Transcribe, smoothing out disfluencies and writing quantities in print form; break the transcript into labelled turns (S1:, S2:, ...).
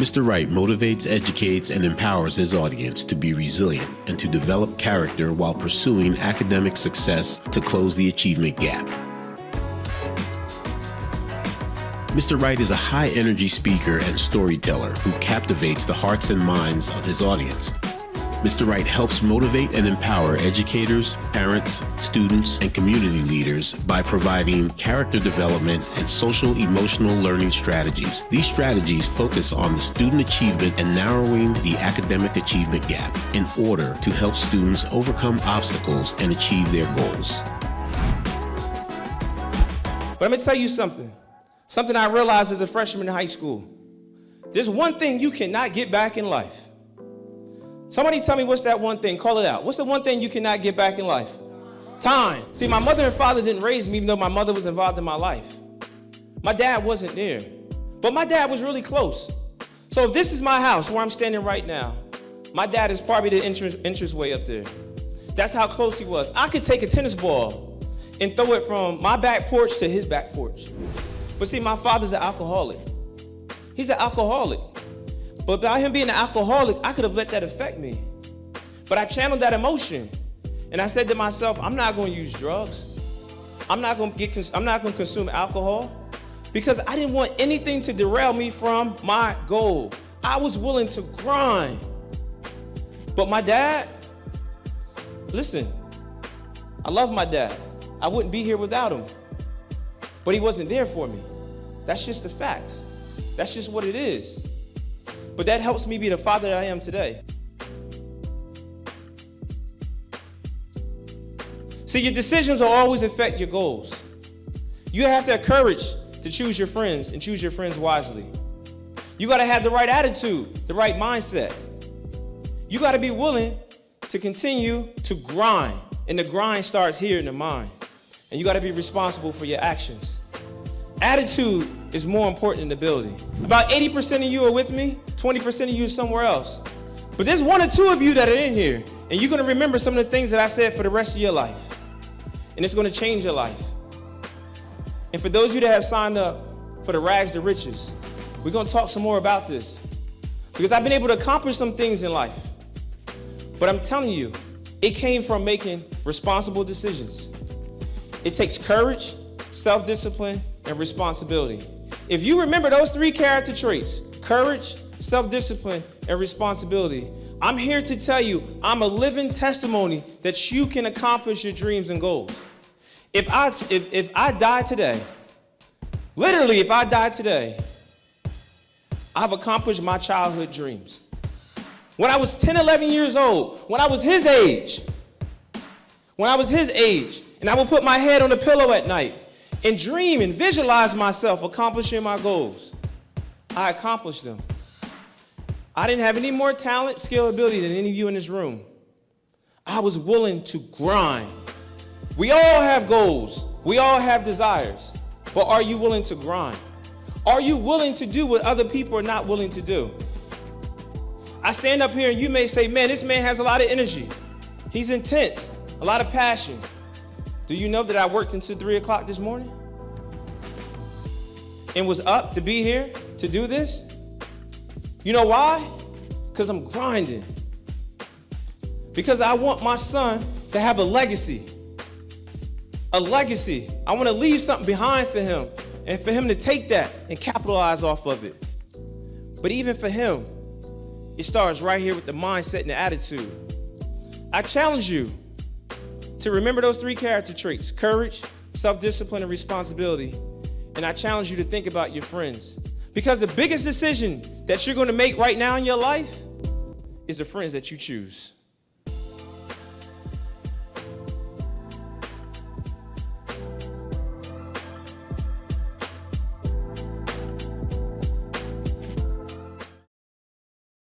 S1: Mr. Wright motivates, educates, and empowers his audience to be resilient and to develop character while pursuing academic success to close the achievement gap. Mr. Wright is a high-energy speaker and storyteller who captivates the hearts and minds of his audience. Mr. Wright helps motivate and empower educators, parents, students, and community leaders by providing character development and social-emotional learning strategies. These strategies focus on the student achievement and narrowing the academic achievement gap in order to help students overcome obstacles and achieve their goals.
S2: But let me tell you something I realized as a freshman in high school. There's one thing you cannot get back in life. Somebody tell me what's that one thing. Call it out. What's the one thing you cannot get back in life? Time. See, my mother and father didn't raise me even though my mother was involved in my life. My dad wasn't there. But my dad was really close. So if this is my house where I'm standing right now, my dad is probably the entrance way up there. That's how close he was. I could take a tennis ball and throw it from my back porch to his back porch. But see, my father's an alcoholic. He's an alcoholic. But by him being an alcoholic, I could have let that affect me. But I channeled that emotion. And I said to myself, I'm not going to use drugs. I'm not going to consume alcohol because I didn't want anything to derail me from my goal. I was willing to grind. But my dad, listen, I love my dad. I wouldn't be here without him. But he wasn't there for me. That's just the facts. That's just what it is. But that helps me be the father that I am today. See, your decisions will always affect your goals. You have to have courage to choose your friends and choose your friends wisely. You got to have the right attitude, the right mindset. You got to be willing to continue to grind. And the grind starts here in the mind. And you got to be responsible for your actions. Attitude is more important than ability. About 80% of you are with me, 20% of you are somewhere else. But there's one or two of you that are in here, and you're going to remember some of the things that I said for the rest of your life. And it's going to change your life. And for those of you that have signed up for the rags to riches, we're going to talk some more about this. Because I've been able to accomplish some things in life. But I'm telling you, it came from making responsible decisions. It takes courage, self-discipline, and responsibility. If you remember those three character traits, courage, self-discipline, and responsibility, I'm here to tell you, I'm a living testimony that you can accomplish your dreams and goals. If I die today, literally if I die today, I've accomplished my childhood dreams. When I was 10, 11 years old, when I was his age, and I would put my head on the pillow at night and dream and visualize myself accomplishing my goals, I accomplished them. I didn't have any more talent, skill, ability than any of you in this room. I was willing to grind. We all have goals. We all have desires. But are you willing to grind? Are you willing to do what other people are not willing to do? I stand up here and you may say, man, this man has a lot of energy. He's intense, a lot of passion. Do you know that I worked until 3 o'clock this morning? And was up to be here to do this? You know why? Because I'm grinding. Because I want my son to have a legacy. A legacy. I want to leave something behind for him and for him to take that and capitalize off of it. But even for him, it starts right here with the mindset and the attitude. I challenge you to remember those three character traits: courage, self-discipline, and responsibility. And I challenge you to think about your friends. Because the biggest decision that you're going to make right now in your life is the friends that you choose.